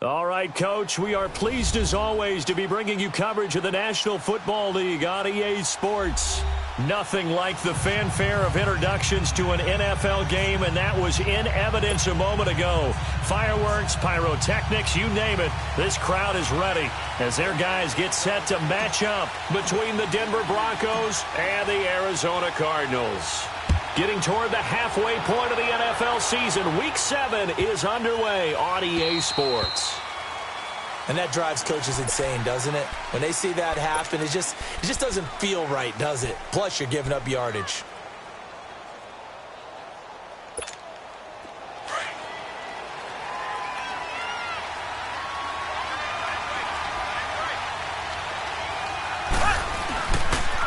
All right, Coach, we are pleased as always to be bringing you coverage of the National Football League on EA Sports. Nothing like the fanfare of introductions to an NFL game, and that was in evidence a moment ago. Fireworks, pyrotechnics, you name it, this crowd is ready as their guys get set to match up between the Denver Broncos and the Arizona Cardinals. Getting toward the halfway point of the NFL season, Week 7 is underway on EA Sports. And that drives coaches insane, doesn't it? When they see that happen, it just doesn't feel right, does it? Plus, you're giving up yardage.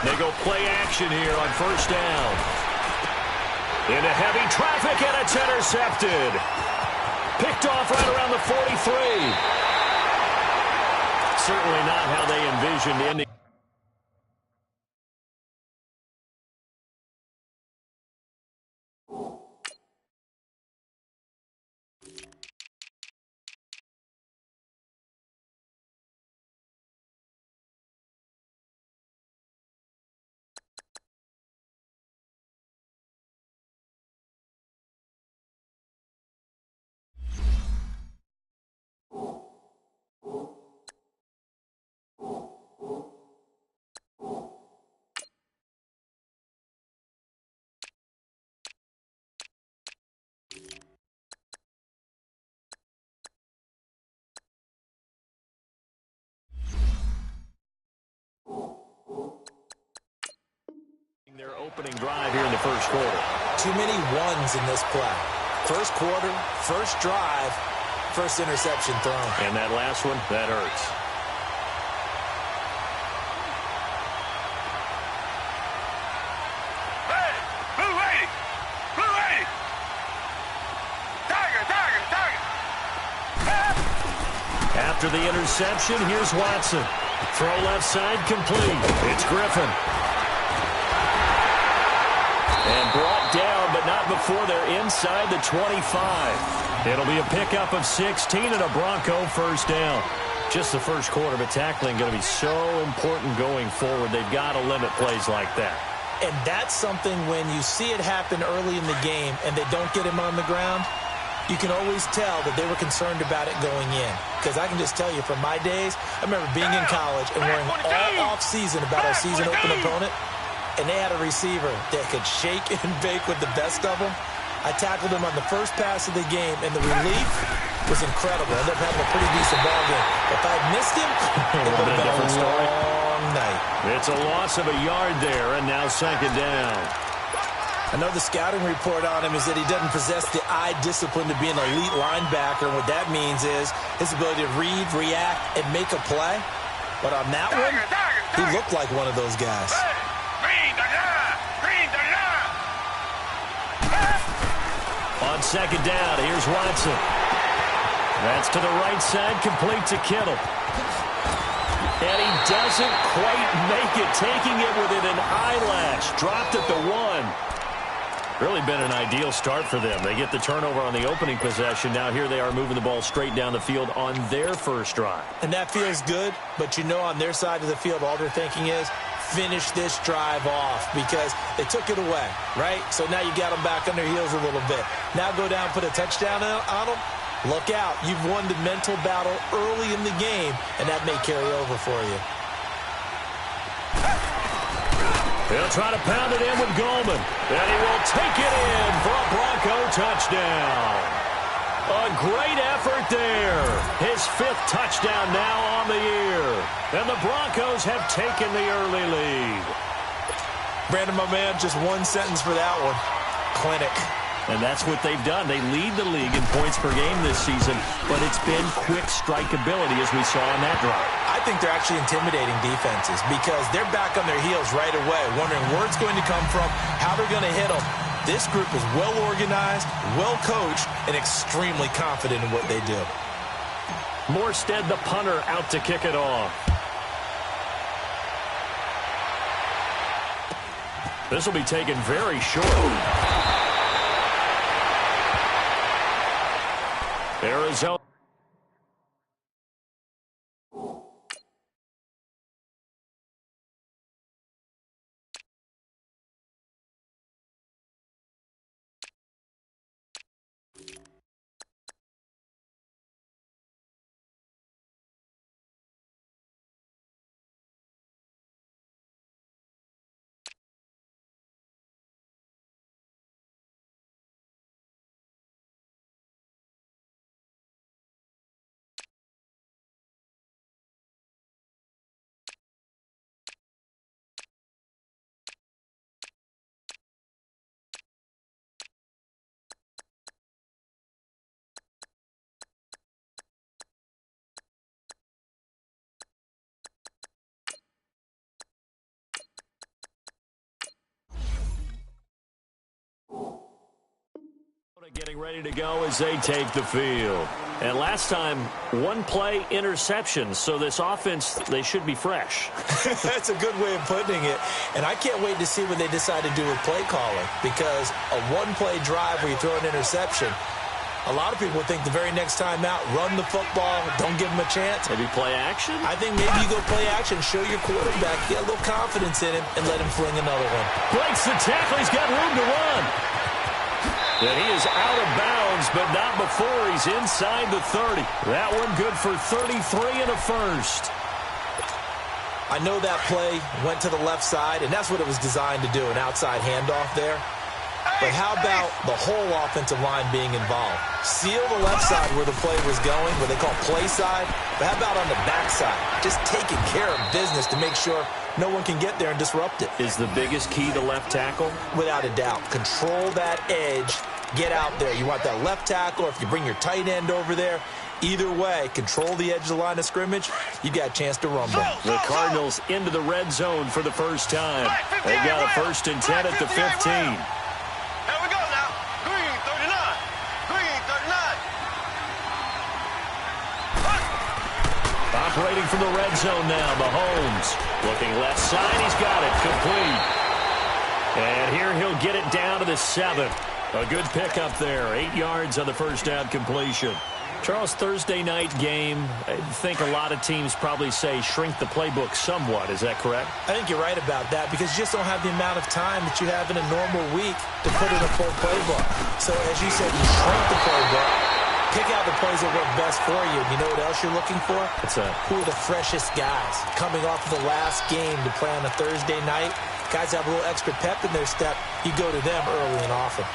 They go play action here on first down. Into heavy traffic, and it's intercepted. Picked off right around the 43. Certainly not how they envisioned ending. Their opening drive here in the first quarter. Too many ones in this play. First quarter, first drive, first interception thrown. And that last one, that hurts. Hey, blue lady! Blue lady! Tiger, tiger, tiger! After the interception, here's Watson. Throw left side complete. It's Griffin. And brought down, but not before they're inside the 25. It'll be a pickup of 16 and a Bronco first down. Just the first quarter, but tackling going to be so important going forward. They've got to limit plays like that. And that's something when you see it happen early in the game and they don't get him on the ground, you can always tell that they were concerned about it going in. Because I can just tell you from my days, I remember being in college and worrying all off-season about our season-open opponent. And they had a receiver that could shake and bake with the best of them. I tackled him on the first pass of the game, and the relief was incredible. I ended up having a pretty decent ball game. If I had missed him, it would have been a long night. It's a loss of a yard there, and now second down. I know the scouting report on him is that he doesn't possess the eye discipline to be an elite linebacker. And what that means is his ability to read, react, and make a play. But on that one, he looked like one of those guys. On second down, here's Watson. That's to the right side, complete to Kittle. And he doesn't quite make it, taking it within an eyelash. Dropped at the 1. Really been an ideal start for them. They get the turnover on the opening possession. Now here they are moving the ball straight down the field on their first drive. And that feels good, but you know on their side of the field, all they're thinking is, finish this drive off because they took it away, right? So now you got them back on their heels a little bit. Now go down, put a touchdown on them. Look out. You've won the mental battle early in the game, and that may carry over for you. They'll try to pound it in with Goldman. And he will take it in for a Bronco touchdown. A great effort there. His 5th touchdown now on the year. And the Broncos have taken the early lead. Brandon, my man, just one sentence for that one. Clinic. And that's what they've done. They lead the league in points per game this season, but it's been quick strike ability as we saw on that drive. I think they're actually intimidating defenses because they're back on their heels right away, wondering where it's going to come from, how they're going to hit them. This group is well-organized, well-coached, and extremely confident in what they do. Morstead, the punter, out to kick it off. This will be taken very short. Arizona. Getting ready to go as they take the field. And last time, one-play interception. So this offense, they should be fresh. That's a good way of putting it. And I can't wait to see what they decide to do with play calling. Because a one-play drive where you throw an interception, a lot of people think the very next time out, run the football, don't give them a chance. Maybe play action? I think maybe you go play action, show your quarterback, get a little confidence in him, and let him fling another one. Breaks the tackle. He's got room to run. And he is out of bounds, but not before he's inside the 30. That one good for 33 and a first. I know that play went to the left side, and that's what it was designed to do, an outside handoff there. But how about the whole offensive line being involved? Seal the left side where the play was going, what they call play side. But how about on the back side? Just taking care of business to make sure no one can get there and disrupt it. Is the biggest key to left tackle? Without a doubt. Control that edge. Get out there. You want that left tackle, or if you bring your tight end over there, either way, control the edge of the line of scrimmage, you got a chance to rumble. The Cardinals into the red zone for the first time. They've got a 1st and 10 at the 15. Here we go now. Green 39. Green 39. Operating from the red zone now, Mahomes. Looking left side, he's got it, complete. And here he'll get it down to the 7. A good pickup there, 8 yards on the first down completion. Charles, Thursday night game, I think a lot of teams probably say shrink the playbook somewhat. Is that correct? I think you're right about that because you just don't have the amount of time that you have in a normal week to put in a full playbook. So as you said, you shrink the playbook, pick out the plays that work best for you. You know what else you're looking for? What's that? Who are the freshest guys coming off of the last game to play on a Thursday night? Guys have a little extra pep in their step. You go to them early and often.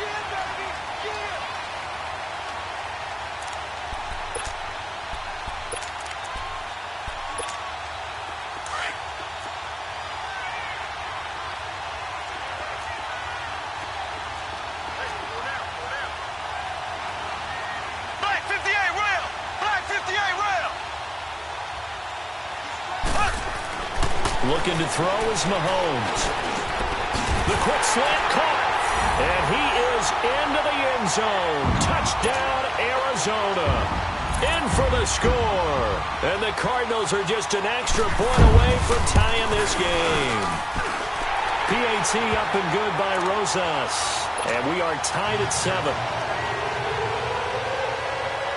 Looking to throw is Mahomes. The quick slant caught. And he is into the end zone. Touchdown, Arizona. In for the score. And the Cardinals are just an extra point away from tying this game. PAT up and good by Rosas. And we are tied at 7.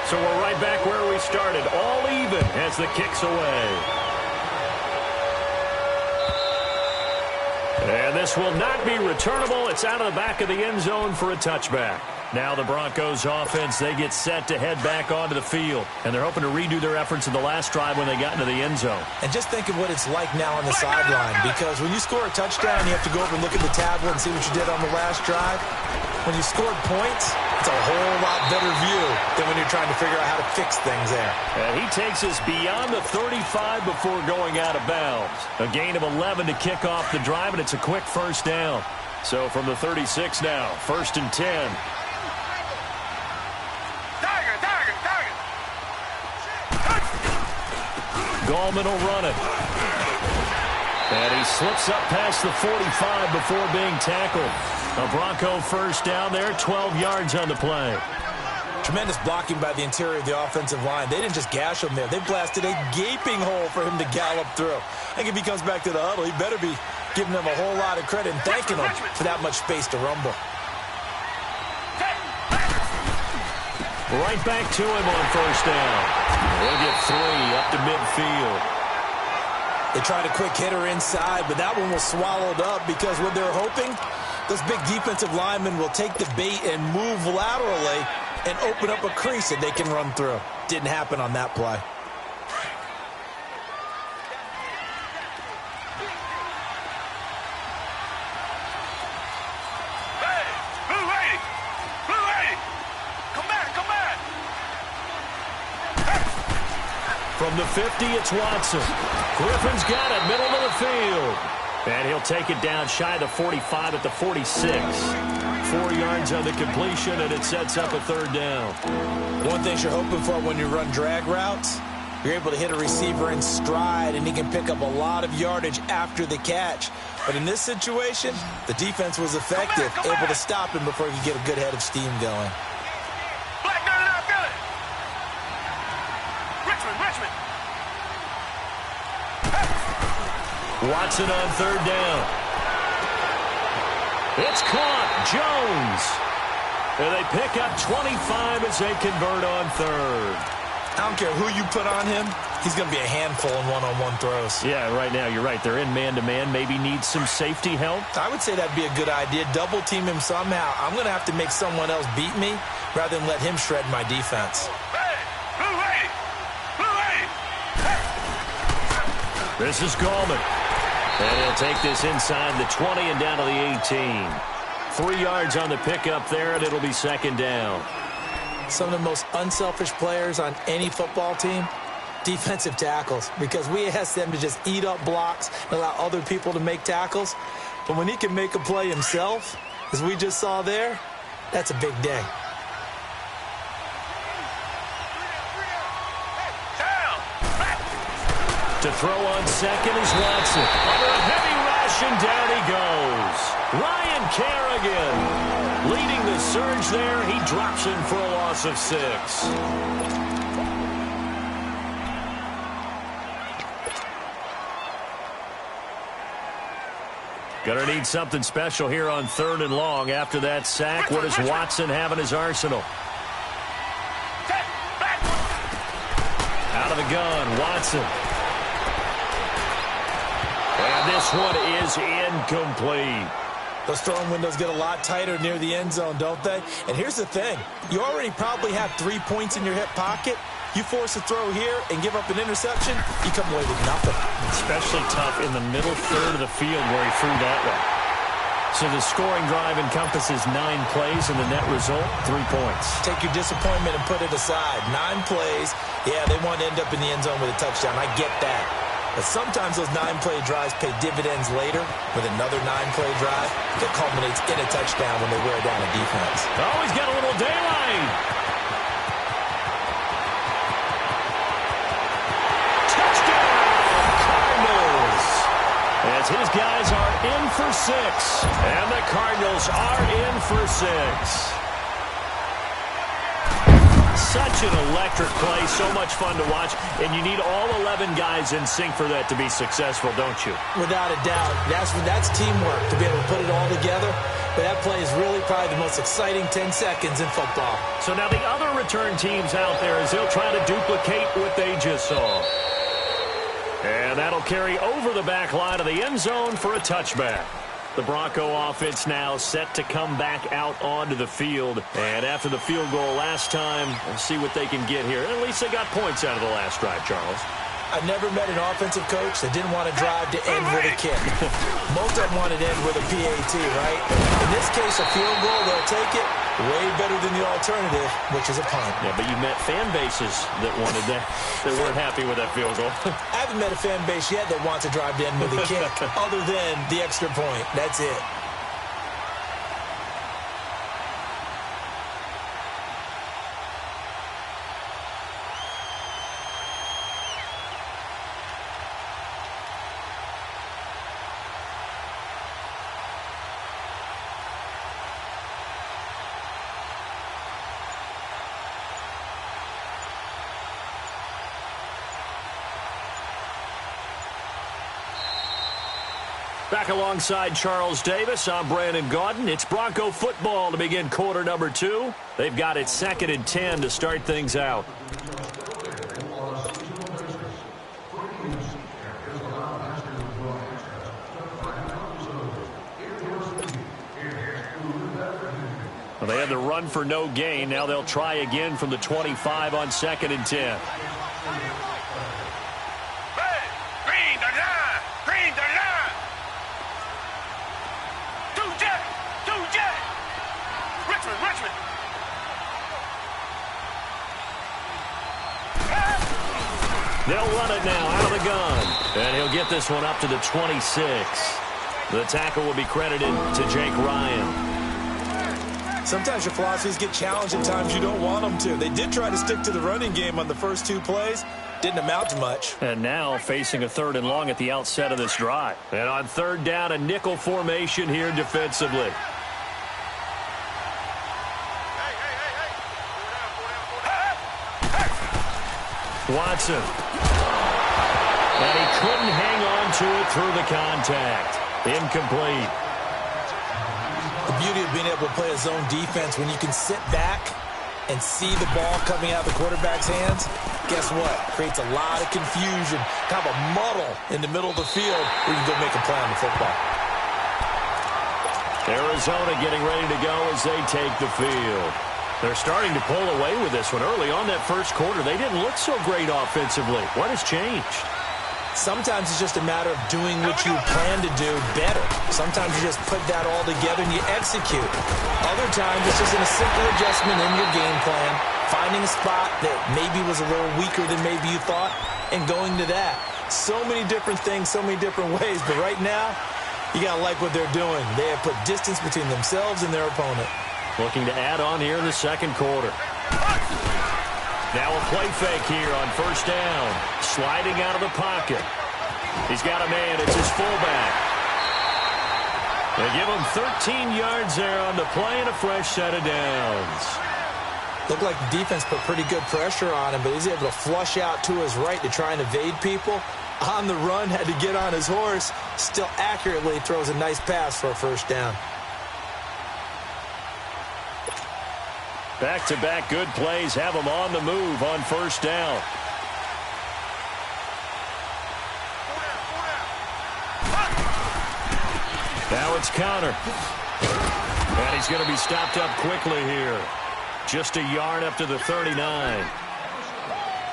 So we're right back where we started. All even as the kick's away. And this will not be returnable. It's out of the back of the end zone for a touchback. Now the Broncos offense, they get set to head back onto the field. And they're hoping to redo their efforts in the last drive when they got into the end zone. And just think of what it's like now on the sideline. Because when you score a touchdown, you have to go over and look at the tablet and see what you did on the last drive. When you scored points, it's a whole lot better view than when you're trying to figure out how to fix things there. And he takes us beyond the 35 before going out of bounds. A gain of 11 to kick off the drive, and it's a quick first down. So from the 36 now, 1st and 10. Gallman will run it. And he slips up past the 45 before being tackled. A Bronco first down there, 12 yards on the play. Tremendous blocking by the interior of the offensive line. They didn't just gash him there. They blasted a gaping hole for him to gallop through. I think if he comes back to the huddle, he better be giving them a whole lot of credit and thanking them for that much space to rumble. Right back to him on first down. They'll get 3 up to midfield. They tried a quick hitter inside, but that one was swallowed up because what they're hoping, those big defensive linemen will take the bait and move laterally and open up a crease that they can run through. Didn't happen on that play. Hey, blue lady! Blue lady! Come back, come back! From the 50, it's Watson. Griffin's got it, middle of the field. And he'll take it down shy of the 45 at the 46. 4 yards on the completion, and it sets up a 3rd down. One thing you're hoping for when you run drag routes, you're able to hit a receiver in stride, and he can pick up a lot of yardage after the catch. But in this situation, the defense was effective, able to stop him before he could get a good head of steam going. Richmond. Watson on third down. It's caught. Jones. And they pick up 25 as they convert on third. I don't care who you put on him. He's going to be a handful in one-on-one throws. Yeah, right now, you're right. They're in man-to-man. Maybe need some safety help. I would say that'd be a good idea. Double team him somehow. I'm going to have to make someone else beat me rather than let him shred my defense. Hey, blue lady. Blue lady. This is Gallman. And he'll take this inside the 20 and down to the 18. 3 yards on the pickup there, and it'll be second down. Some of the most unselfish players on any football team, defensive tackles, because we ask them to just eat up blocks and allow other people to make tackles. But when he can make a play himself, as we just saw there, that's a big day. To throw on second is Watson. Under a heavy rush, and down he goes. Ryan Kerrigan leading the surge there. He drops in for a loss of 6. Gonna need something special here on third and long. After that sack, what does Watson have in his arsenal? Out of the gun, Watson. And this one is incomplete. Those throwing windows get a lot tighter near the end zone, don't they? And here's the thing. You already probably have 3 points in your hip pocket. You force a throw here and give up an interception, you come away with nothing. Especially tough in the middle third of the field where he threw that one. So the scoring drive encompasses 9 plays, and the net result, 3 points. Take your disappointment and put it aside. 9 plays. Yeah, they want to end up in the end zone with a touchdown. I get that. But sometimes those 9-play drives pay dividends later with another 9-play drive that culminates in a touchdown when they wear down a defense. Oh, he's got a little daylight. Touchdown, Cardinals. As his guys are in for 6. And the Cardinals are in for 6. Such an electric play, so much fun to watch, and you need all 11 guys in sync for that to be successful, don't you? Without a doubt. That's teamwork to be able to put it all together, but that play is really probably the most exciting 10 seconds in football. So now the other return teams out there, as they'll try to duplicate what they just saw. And that'll carry over the back line of the end zone for a touchback. The Bronco offense now set to come back out onto the field. And after the field goal last time, we'll see what they can get here. At least they got points out of the last drive, Charles. I've never met an offensive coach that didn't want to drive to end with a kick. Most of them wanted to end with a PAT, right? In this case, a field goal, they'll take it. Way better than the alternative, which is a punt. Yeah, but you met fan bases that wanted that, that weren't happy with that field goal. I haven't met a fan base yet that wants to drive to end with a kick, other than the extra point. That's it. Back alongside Charles Davis, I'm Brandon Gaudin. It's Bronco football to begin quarter number 2. They've got it 2nd and 10 to start things out. Well, they had the run for no gain. Now they'll try again from the 25 on 2nd and 10. They'll run it now out of the gun. And he'll get this one up to the 26. The tackle will be credited to Jake Ryan. Sometimes your philosophies get challenged at times you don't want them to. They did try to stick to the running game on the first 2 plays. Didn't amount to much. And now facing a 3rd and long at the outset of this drive. And on 3rd down, a nickel formation here defensively. Watson. And he couldn't hang on to it through the contact. Incomplete. The beauty of being able to play a zone defense when you can sit back and see the ball coming out of the quarterback's hands, guess what? Creates a lot of confusion, kind of a muddle in the middle of the field where you can go make a play on the football. Arizona getting ready to go as they take the field. They're starting to pull away with this one. Early on that first quarter, they didn't look so great offensively. What has changed? Sometimes it's just a matter of doing what you plan to do better. Sometimes you just put that all together and you execute. Other times it's just a simple adjustment in your game plan, finding a spot that maybe was a little weaker than maybe you thought, and going to that. So many different things, so many different ways, but right now, you got to like what they're doing. They have put distance between themselves and their opponent. Looking to add on here in the second quarter. Now a play fake here on first down. Sliding out of the pocket. He's got a man. It's his fullback. They give him 13 yards there on the play and a fresh set of downs. Looked like the defense put pretty good pressure on him, but he's able to flush out to his right to try and evade people. On the run, had to get on his horse. Still accurately throws a nice pass for a first down. Back-to-back good plays have him on the move on first down. Now it's Connor. And he's going to be stopped up quickly here. Just a yard up to the 39.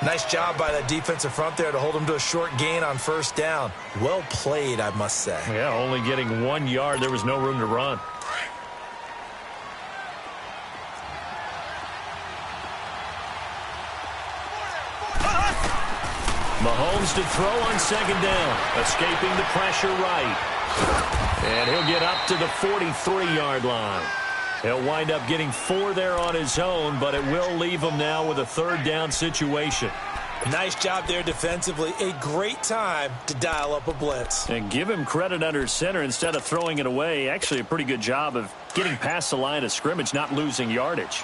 Nice job by that defensive front there to hold him to a short gain on first down. Well played, I must say. Yeah, only getting 1 yard. There was no room to run. Mahomes to throw on second down. Escaping the pressure right. And he'll get up to the 43-yard line. He'll wind up getting 4 there on his own, but it will leave him now with a third down situation. Nice job there defensively. A great time to dial up a blitz. And give him credit under center instead of throwing it away. Actually a pretty good job of getting past the line of scrimmage, not losing yardage.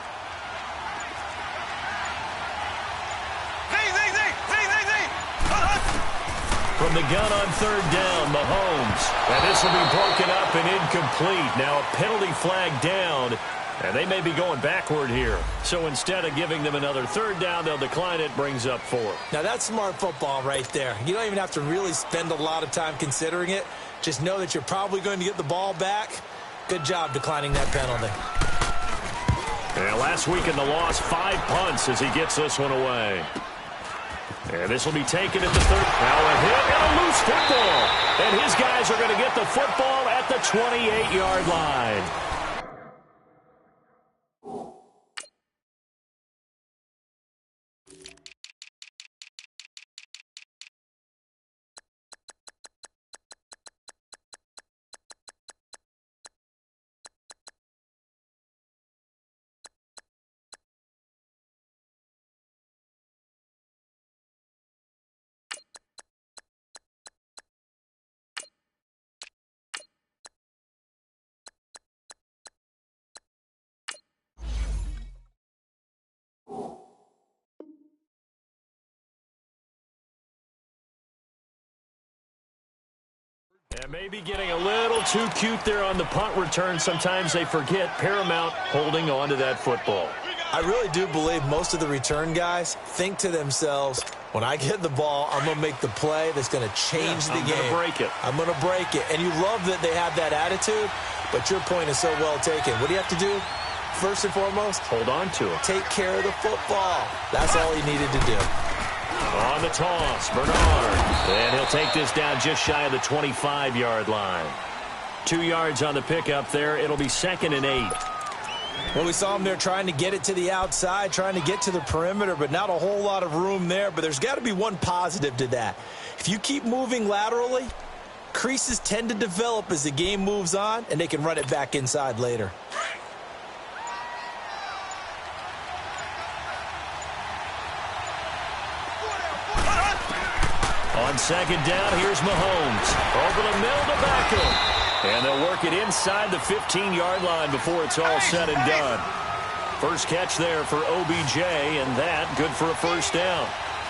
From the gun on third down, Mahomes. And this will be broken up and incomplete. Now a penalty flag down, and they may be going backward here. So instead of giving them another third down, they'll decline it, brings up 4. Now that's smart football right there. You don't even have to really spend a lot of time considering it. Just know that you're probably going to get the ball back. Good job declining that penalty. And last week in the loss, 5 punts as he gets this one away. And this will be taken at the 3rd. Now a hit and a loose football. And his guys are going to get the football at the 28-yard line. And maybe getting a little too cute there on the punt return. Sometimes they forget Paramount holding on to that football. I really do believe most of the return guys think to themselves, when I get the ball, I'm going to make the play that's going to change the game. I'm going to break it. I'm going to break it. And you love that they have that attitude, but your point is so well taken. What do you have to do? First and foremost, hold on to it. Take care of the football. That's all he needed to do. On the toss, Bernard. And he'll take this down just shy of the 25-yard line. 2 yards on the pickup there. It'll be 2nd and 8. Well, we saw him there trying to get it to the outside, trying to get to the perimeter, but not a whole lot of room there. But there's got to be one positive to that. If you keep moving laterally, creases tend to develop as the game moves on, and they can run it back inside later. On second down, here's Mahomes. Over the middle to Beckham. And they'll work it inside the 15-yard line before it's all said and done. First catch there for OBJ, and that good for a first down.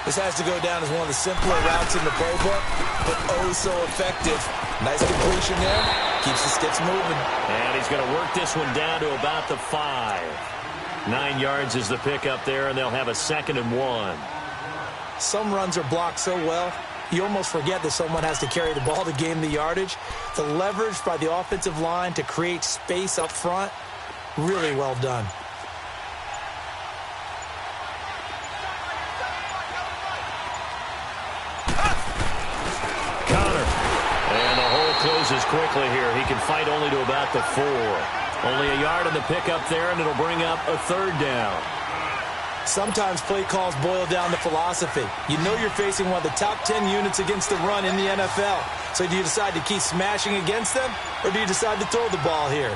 This has to go down as one of the simpler routes in the playbook, but oh so effective. Nice completion there. Keeps the sticks moving. And he's going to work this one down to about the 5. 9 yards is the pickup there, and they'll have a 2nd and 1. Some runs are blocked so well, you almost forget that someone has to carry the ball to gain the yardage. The leverage by the offensive line to create space up front, really well done. Closes quickly here. He can fight only to about the 4. Only a yard on the pickup there, and it'll bring up a 3rd down. Sometimes play calls boil down to philosophy. You know you're facing one of the top 10 units against the run in the NFL. So do you decide to keep smashing against them, or do you decide to throw the ball here?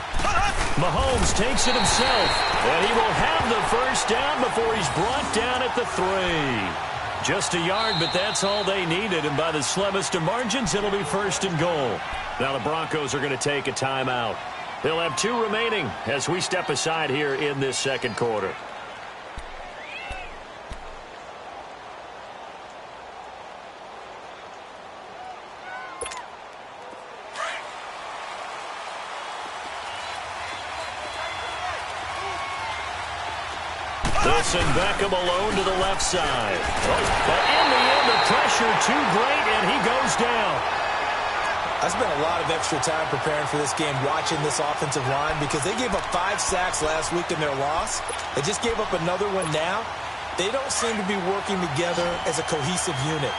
Mahomes takes it himself, and he will have the 1st down before he's brought down at the 3. Just a yard, but that's all they needed, and by the slimmest of margins, it'll be 1st and goal. Now the Broncos are going to take a timeout. They'll have 2 remaining as we step aside here in this 2nd quarter. And Beckham alone to the left side. But in the end, the pressure too great, and he goes down. I spent a lot of extra time preparing for this game watching this offensive line because they gave up 5 sacks last week in their loss. They just gave up another one now. They don't seem to be working together as a cohesive unit.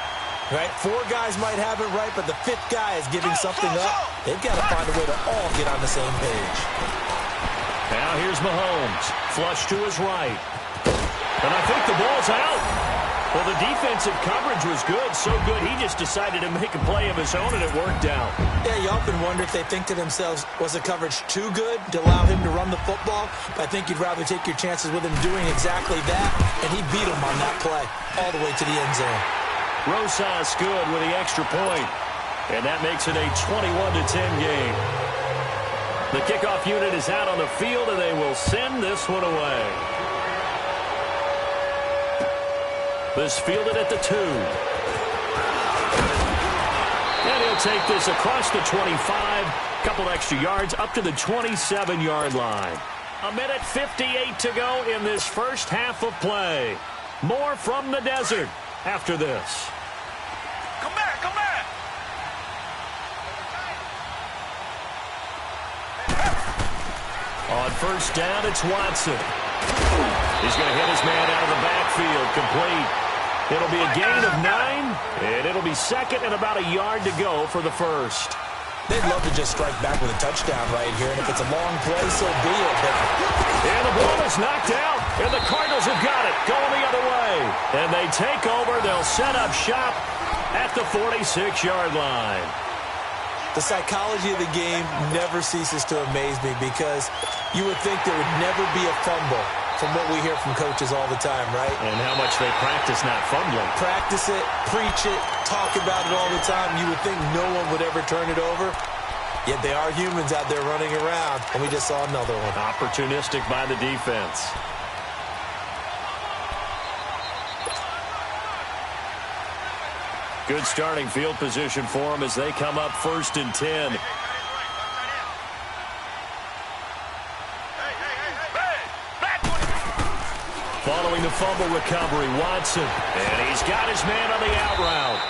Right? 4 guys might have it right, but the 5th guy is giving something up. They've got to find a way to all get on the same page. Now here's Mahomes. Flush to his right. And I think the ball's out. Well, the defensive coverage was good, so good he just decided to make a play of his own, and it worked out. Yeah, you often wonder if they think to themselves, was the coverage too good to allow him to run the football? But I think you'd rather take your chances with him doing exactly that, and he beat him on that play all the way to the end zone. Rosas good with the extra point, and that makes it a 21-10 game. The kickoff unit is out on the field, and they will send this one away. This fielded at the 2. And he'll take this across the 25. Couple extra yards up to the 27-yard line. 1:58 to go in this first half of play. More from the desert after this. Come back, come back. On 1st down, it's Watson. He's going to hit his man out of the backfield, complete. It'll be a gain of 9, and it'll be 2nd and about a yard to go for the 1st. They'd love to just strike back with a touchdown right here, and if it's a long play, so be it. And the ball is knocked out, and the Cardinals have got it, going the other way. And they take over. They'll set up shop at the 46-yard line. The psychology of the game never ceases to amaze me because you would think there would never be a fumble from what we hear from coaches all the time, right? And how much they practice not fumbling. Practice it, preach it, talk about it all the time. You would think no one would ever turn it over. Yet they are humans out there running around, and we just saw another one. Opportunistic by the defense. Good starting field position for them as they come up 1st and 10. Following the fumble recovery, Watson. And he's got his man on the out route.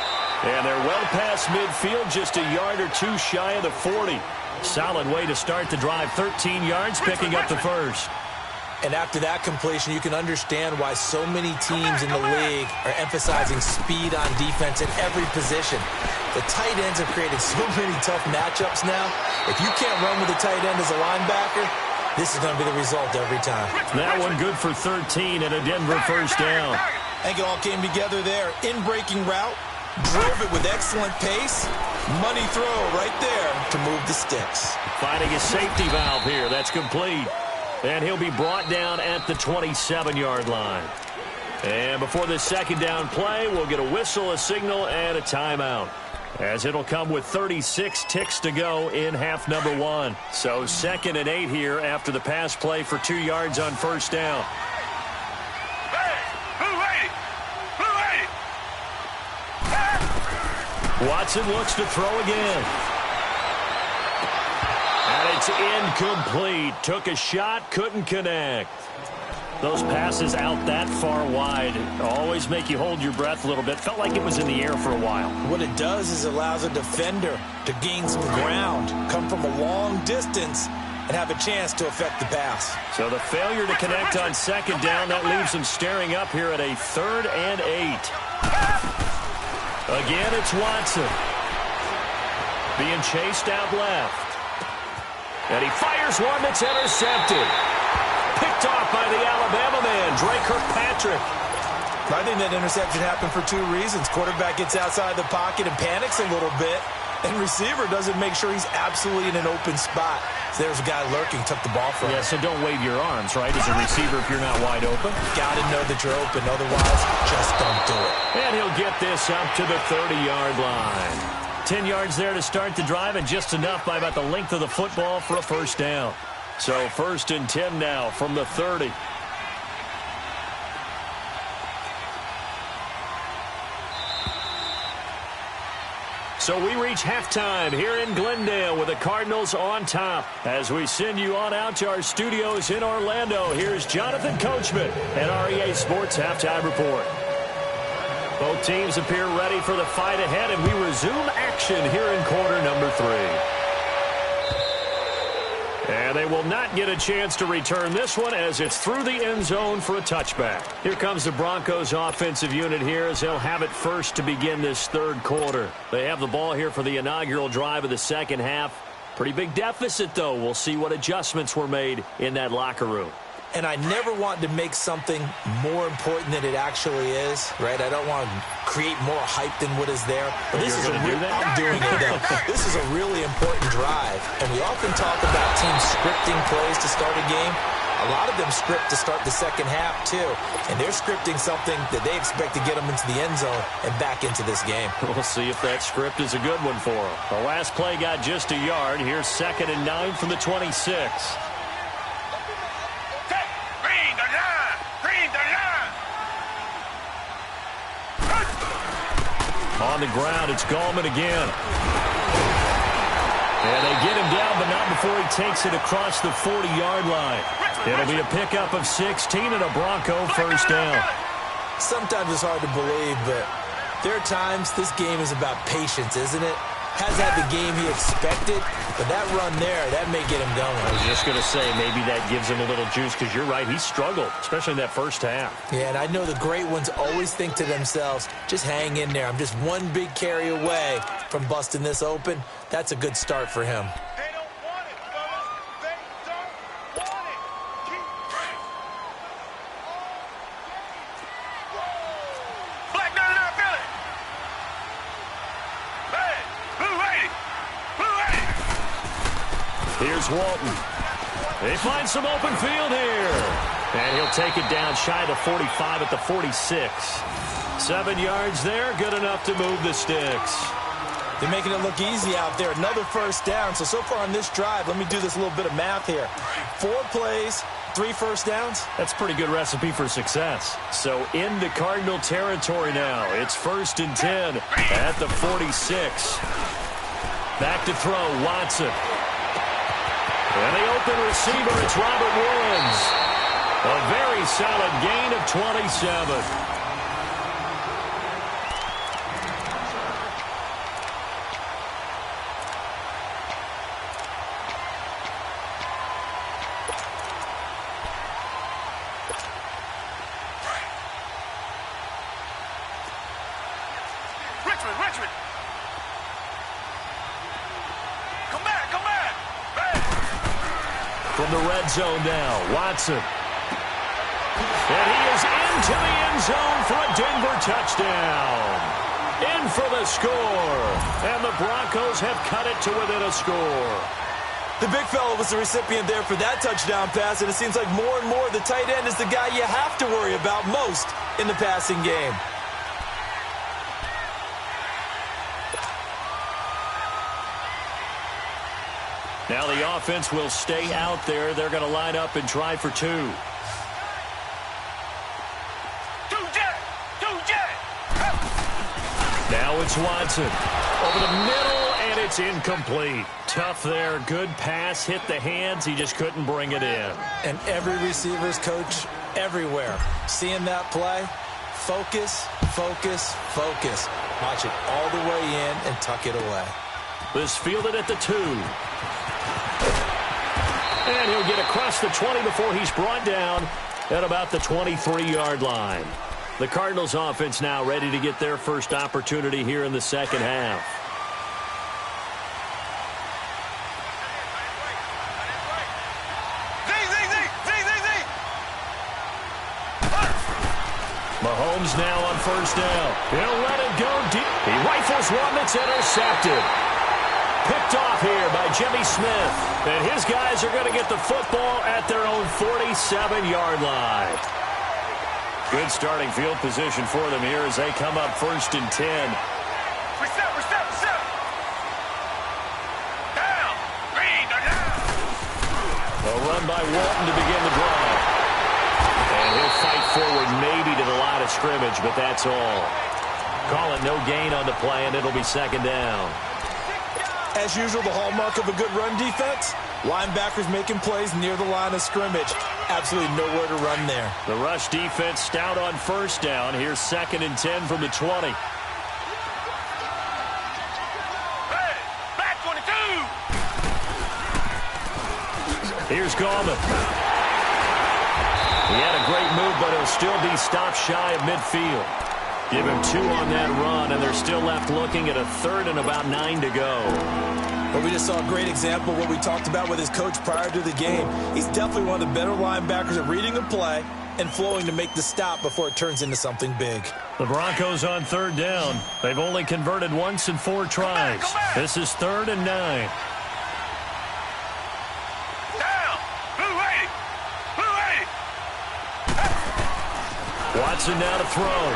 And they're well past midfield, just a yard or 2 shy of the 40. Solid way to start the drive. 13 yards, picking up the 1st. And after that completion, you can understand why so many teams in the league are emphasizing speed on defense in every position. The tight ends have created so many tough matchups now. If you can't run with a tight end as a linebacker, this is going to be the result every time. That one good for 13 and a Denver 1st down. I think it all came together there. In-breaking route, drove it with excellent pace. Money throw right there to move the sticks. Finding a safety valve here. That's complete. And he'll be brought down at the 27-yard line. And before this 2nd down play, we'll get a whistle, a signal, and a timeout. As it'll come with 36 ticks to go in half number 1. So 2nd and 8 here after the pass play for 2 yards on 1st down. Hey, who ready? Who ready? Watson looks to throw again. And it's incomplete. Took a shot, couldn't connect. Those passes out that far wide always make you hold your breath a little bit. Felt like it was in the air for a while. What it does is it allows a defender to gain some ground, come from a long distance, and have a chance to affect the pass. So the failure to connect on second down, that leaves them staring up here at a 3rd and 8. Again, it's Watson. Being chased out left. And he fires one that's intercepted. Picked off by the Alabama man, Dre Kirkpatrick. I think that interception happened for 2 reasons. Quarterback gets outside the pocket and panics a little bit, and receiver doesn't make sure he's absolutely in an open spot. So there's a guy lurking, took the ball from him. Yeah, so don't wave your arms, right, as a receiver if you're not wide open. Got to know that you're open, otherwise just don't do it. And he'll get this up to the 30-yard line. 10 yards there to start the drive, and just enough by about the length of the football for a first down. So 1st and 10 now from the 30. So we reach halftime here in Glendale with the Cardinals on top. As we send you on out to our studios in Orlando, here's Jonathan Coachman and our EA Sports Halftime Report. Both teams appear ready for the fight ahead, and we resume action here in quarter number 3. And they will not get a chance to return this one as it's through the end zone for a touchback. Here comes the Broncos offensive unit here as they'll have it first to begin this 3rd quarter. They have the ball here for the inaugural drive of the second half. Pretty big deficit, though. We'll see what adjustments were made in that locker room. And I never want to make something more important than it actually is, right? I don't want to create more hype than what is there. But this is I'm doing it, though. This is a really important drive. And we often talk about teams scripting plays to start a game. A lot of them script to start the second half, too. And they're scripting something that they expect to get them into the end zone and back into this game. We'll see if that script is a good one for them. The last play got just a yard. Here's 2nd and 9 from the 26. On the ground, it's Gallman again. And they get him down, but not before he takes it across the 40-yard line. It'll be a pickup of 16 and a Bronco first down. Sometimes it's hard to believe, but there are times this game is about patience, isn't it? Has had the game he expected, but that run there, that may get him going. I was just going to say, maybe that gives him a little juice, because you're right, he struggled, especially in that first half. Yeah, and I know the great ones always think to themselves, just hang in there. I'm just one big carry away from busting this open. That's a good start for him. They don't want it, fellas. They don't want it. Keep praying. Black 99 Philly. Hey, blue 80. Blue 80. Here's Walton. They find some open field here. And he'll take it down shy of the 45 at the 46. 7 yards there, good enough to move the sticks. They're making it look easy out there. Another first down. So far on this drive, let me do this little bit of math here. 4 plays, 3 first downs. That's a pretty good recipe for success. So into Cardinal territory now. It's 1st and 10 at the 46. Back to throw, Watson. And the open receiver, it's Robert Woods. A very solid gain of 27. Richmond. Come back. Hey. From the red zone now, Watson. And he is into the end zone for a Denver touchdown. In for the score. And the Broncos have cut it to within a score. The big fella was the recipient there for that touchdown pass, and it seems like more and more the tight end is the guy you have to worry about most in the passing game. Now the offense will stay out there. They're going to line up and try for 2. Now it's Watson. Over the middle, and it's incomplete. Tough there. Good pass. Hit the hands. He just couldn't bring it in. And every receiver's coach everywhere, seeing that play, focus, focus, focus. Watch it all the way in and tuck it away. This fielded at the 2. And he'll get across the 20 before he's brought down at about the 23-yard line. The Cardinals offense now ready to get their first opportunity here in the second half. Mahomes now on first down. He'll let it go deep. He rifles one that's intercepted. Picked off here by Jimmy Smith. And his guys are going to get the football at their own 47-yard line. Good starting field position for them here as they come up first and 10. Reset. Down. Green, they're down. A run by Walton to begin the drive. And he'll fight forward maybe to the line of scrimmage, but that's all. Call it no gain on the play, and it'll be second down. As usual, the hallmark of a good run defense, linebackers making plays near the line of scrimmage. Absolutely nowhere to run there. The rush defense stout on first down. Here's second and 10 from the 20. Hey, back 22. Here's Gallman. He had a great move, but he'll still be stopped shy of midfield. Give him 2 on that run, and they're still left looking at a third and about 9 to go. Well, we just saw a great example of what we talked about with his coach prior to the game. He's definitely one of the better linebackers at reading a play and flowing to make the stop before it turns into something big. The Broncos on third down. They've only converted once in 4 tries. Go back. This is 3rd and 9. Down. Blue 80. Watson now to throw.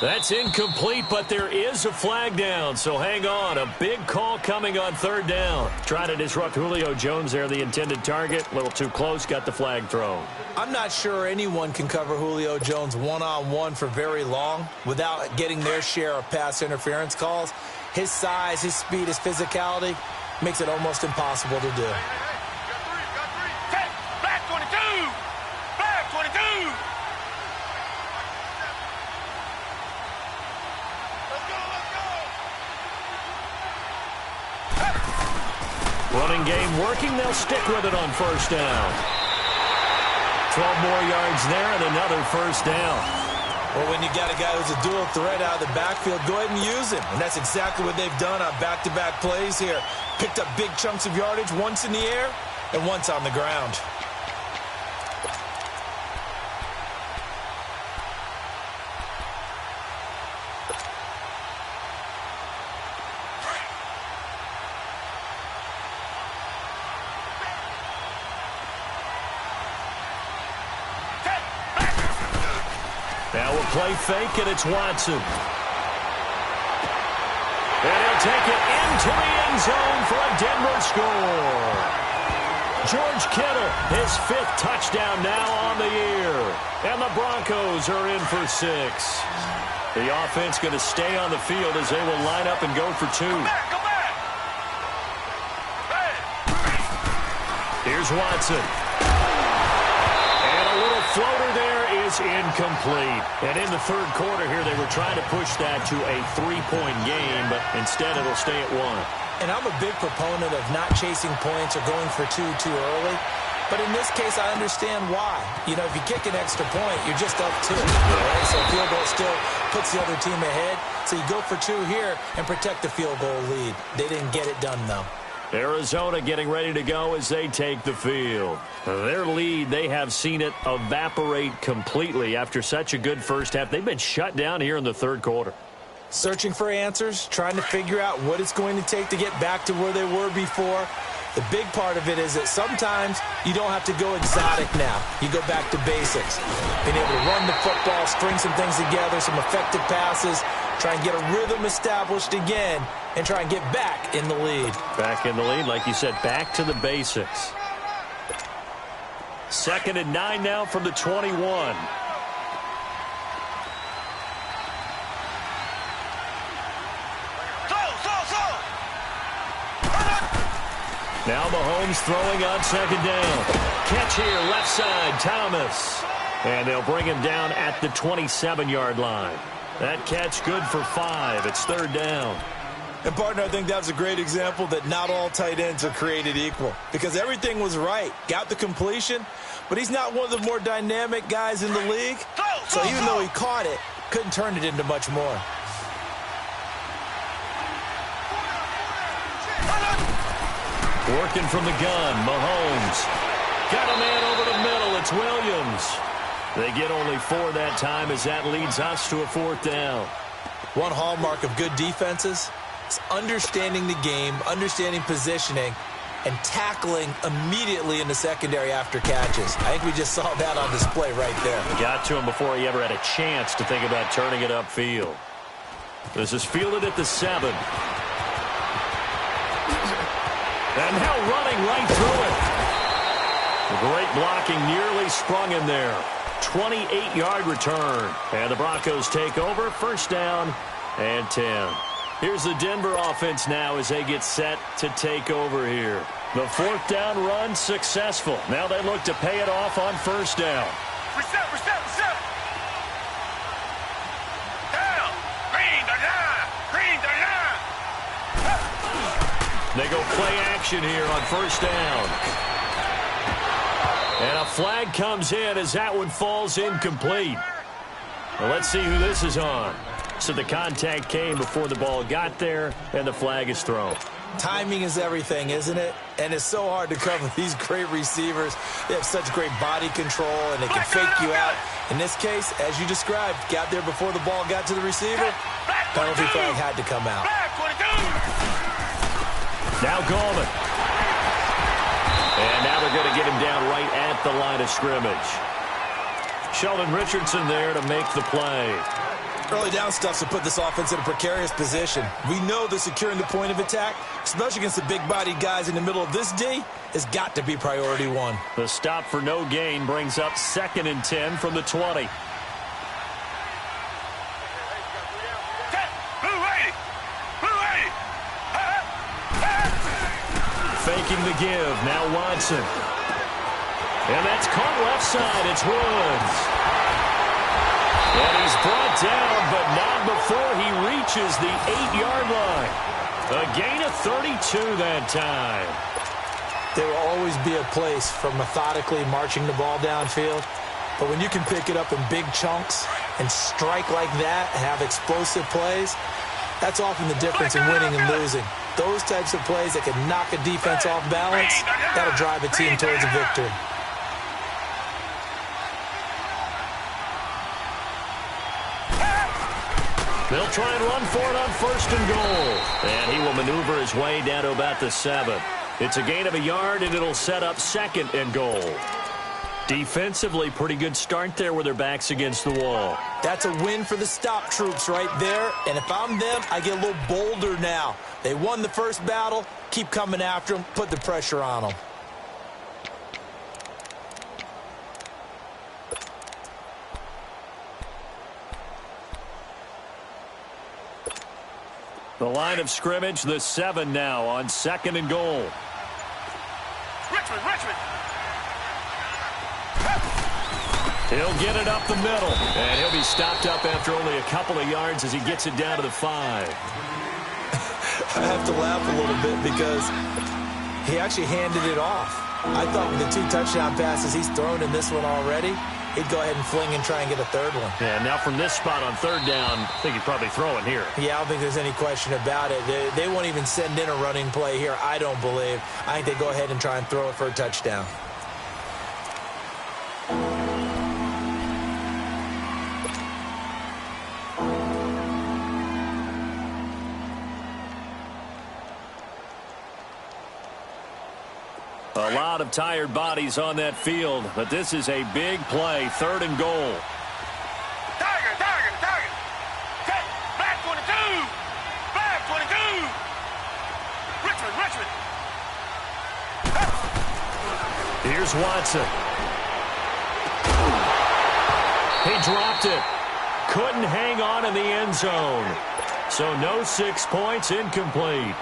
That's incomplete, but there is a flag down, so hang on. A big call coming on third down. Trying to disrupt Julio Jones there, the intended target. A little too close, got the flag thrown. I'm not sure anyone can cover Julio Jones one-on-one for very long without getting their share of pass interference calls. His size, his speed, his physicality makes it almost impossible to do. Black 22. Black 22. Running game working. They'll stick with it on first down. 12 more yards there and another first down. Well, when you got a guy who's a dual threat out of the backfield, go ahead and use him. And that's exactly what they've done on back-to-back plays here. Picked up big chunks of yardage, once in the air and once on the ground. Now we'll play fake, and it's Watson. And he'll take it into the end zone for a Denver score. George Kittle, his 5th touchdown now on the year. And the Broncos are in for 6. The offense going to stay on the field as they will line up and go for 2. Go back. Hey. Here's Watson. And a little floater there is incomplete. And in the third quarter here, they were trying to push that to a 3-point game, but instead it'll stay at 1. And I'm a big proponent of not chasing points or going for 2 too early. But in this case, I understand why. You know, if you kick an extra point, you're just up 2. Right? So field goal still puts the other team ahead. So you go for 2 here and protect the field goal lead. They didn't get it done, though. Arizona getting ready to go as they take the field. Their lead, they have seen it evaporate completely after such a good first half. They've been shut down here in the third quarter. Searching for answers, trying to figure out what it's going to take to get back to where they were before. The big part of it is that sometimes you don't have to go exotic now. You go back to basics. Being able to run the football, string some things together, some effective passes, try and get a rhythm established again, and try and get back in the lead. Back in the lead, like you said, back to the Now Mahomes throwing on second down. Catch here, left side, Thomas. And they'll bring him down at the 27-yard line. That catch good for 5. It's third down. And, partner, I think that's a great example that not all tight ends are created equal. Because everything was right. Got the completion, but he's not one of the more dynamic guys in the league. So even though he caught it, couldn't turn it into much more. Working from the gun, Mahomes. Got a man over the middle. It's Williams. They get only 4 that time as that leads us to a fourth down. One hallmark of good defenses is understanding the game, understanding positioning, and tackling immediately in the secondary after catches. I think we just saw that on display right there. Got to him before he ever had a chance to think about turning it upfield. This is fielded at the 7. And now running right through it. Great blocking, nearly sprung him there. 28-yard return. And the Broncos take over, first down and 10. Here's the Denver offense now as they get set to take over here. The fourth down run successful. Now they look to pay it off on first down. Reset. Down. Green the line. They go play action here on first down. And a flag comes in as that one falls incomplete. Well, let's see who this is on. So the contact came before the ball got there, and the flag is thrown. Timing is everything, isn't it? And it's so hard to cover these great receivers. They have such great body control, and they can fake you out. In this case, as you described, got there before the ball got to the receiver. Penalty flag had to come out. Now Gallman. And now they're going to get him down right at the line of scrimmage. Sheldon Richardson there to make the play. Early down stuff to put this offense in a precarious position. We know that securing the point of attack, especially against the big-bodied guys in the middle of this D, has got to be priority 1. The stop for no gain brings up 2nd and 10 from the 20. Faking the give. Now Watson. And that's caught left side. It's Woods. And he's brought down, but not before he reaches the 8-yard line. A gain of 32 that time. There will always be a place for methodically marching the ball downfield. But when you can pick it up in big chunks and strike like that, have explosive plays, that's often the difference in winning and losing. Those types of plays that can knock a defense off balance, that'll drive a team towards a victory. They'll try and run for it on first and goal. And he will maneuver his way down to about the 7. It's a gain of a yard, and it'll set up 2nd and goal. Defensively, pretty good start there with their backs against the wall. That's a win for the stop troops right there. And if I'm them, I get a little bolder now. They won the first battle. Keep coming after them. Put the pressure on them. The line of scrimmage, the 7 now on 2nd and goal. Richmond. He'll get it up the middle, and he'll be stopped up after only a couple of yards as he gets it down to the 5. I have to laugh a little bit because he actually handed it off. I thought with the 2 touchdown passes he's thrown in this one already, he'd go ahead and fling and try and get a third one. Yeah, now from this spot on third down, I think he'd probably throw it here. Yeah, I don't think there's any question about it. They won't even send in a running play here, I don't believe. I think they go ahead and try and throw it for a touchdown. A lot of tired bodies on that field, but this is a big play, 3rd and goal. Tiger. Set. Black 22. Black 22. Richmond. Here's Watson. He dropped it. Couldn't hang on in the end zone. So no 6 points, incomplete.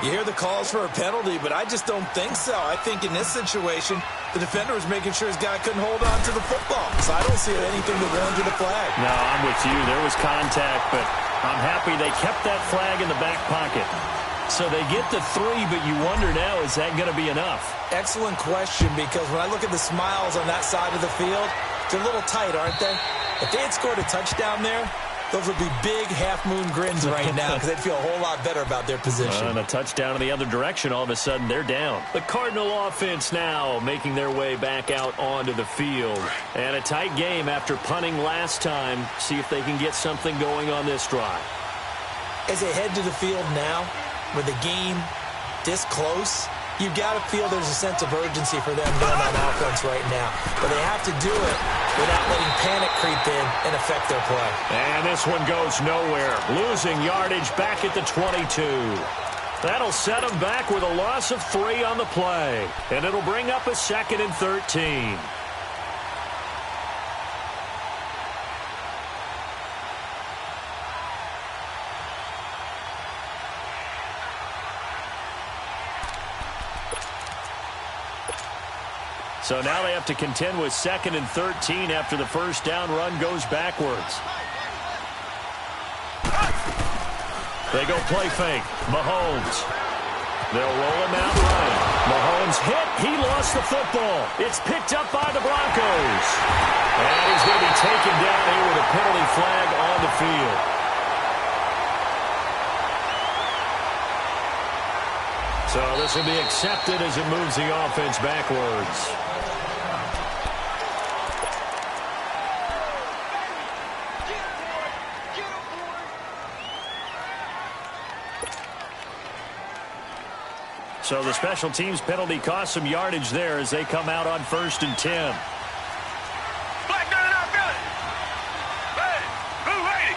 You hear the calls for a penalty, but I just don't think so. I think in this situation, the defender was making sure his guy couldn't hold on to the football. So I don't see anything to warrant the flag. No, I'm with you. There was contact, but I'm happy they kept that flag in the back pocket. So they get the 3, but you wonder now, is that going to be enough? Excellent question, because when I look at the smiles on that side of the field, they're a little tight, aren't they? If they had scored a touchdown there, those would be big half-moon grins right now because they'd feel a whole lot better about their position. And a touchdown in the other direction, all of a sudden they're down. The Cardinal offense now making their way back out onto the field. And a tight game after punting last time. See if they can get something going on this drive. As they head to the field now, with the game this close, you've got to feel there's a sense of urgency for them going on offense right now. But they have to do it without letting panic creep in and affect their play. And this one goes nowhere. Losing yardage back at the 22. That'll set them back with a loss of 3 on the play. And it'll bring up a 2nd and 13. So now they have to contend with 2nd and 13 after the first down run goes backwards. They go play fake. Mahomes. They'll roll him out right. Mahomes hit. He lost the football. It's picked up by the Broncos. And he's going to be taken down here with a penalty flag on the field. So this will be accepted as it moves the offense backwards. So the special teams penalty cost some yardage there as they come out on 1st and 10. Black gun out, gun it. Ready. Blue 80.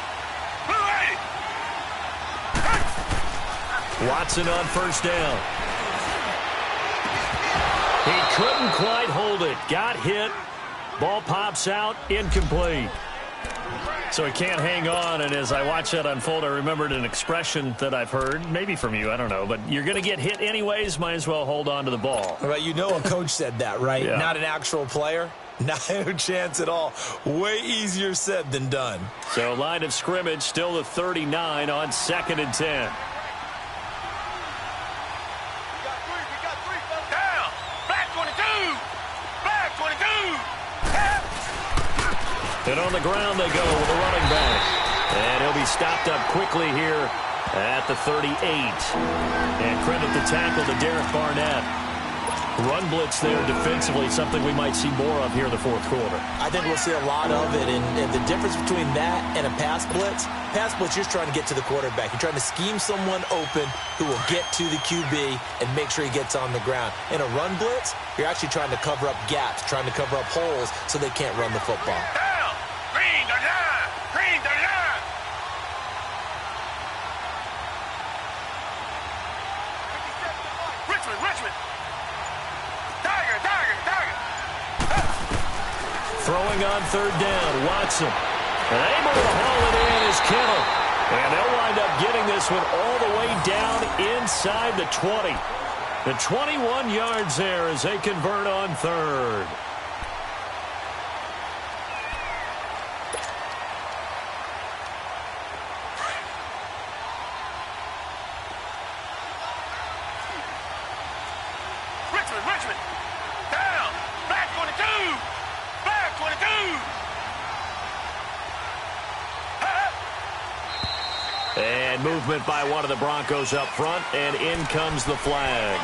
Blue 80. Watson on 1st down. He couldn't quite hold it. Got hit. Ball pops out. Incomplete. So he can't hang on, and as I watch that unfold, I remembered an expression that I've heard, maybe from you, I don't know, but you're going to get hit anyways, might as well hold on to the ball. Well, you know a coach said that, right? Yeah. Not an actual player. Not a chance at all. Way easier said than done. So line of scrimmage still the 39 on 2nd and 10. We got three, fellas. Down. Black 22. Black 22. And on the ground they go with a running back. And he'll be stopped up quickly here at the 38. And credit the tackle to Derek Barnett. Run blitz there defensively, something we might see more of here in the 4th quarter. I think we'll see a lot of it. And the difference between that and a pass blitz, you're just trying to get to the quarterback. You're trying to scheme someone open who will get to the QB and make sure he gets on the ground. In a run blitz, you're actually trying to cover up gaps, trying to cover up holes so they can't run the football. Down. Green 39. Green 39. Richmond. Tiger. Throwing on 3rd down, Watson. And able to haul it in is Kittle. And they'll wind up getting this one all the way down inside the 20. The 21 yards there as they convert on 3rd. Richmond. Down. Black 22. Black 22. And movement by one of the Broncos up front, and in comes the flag.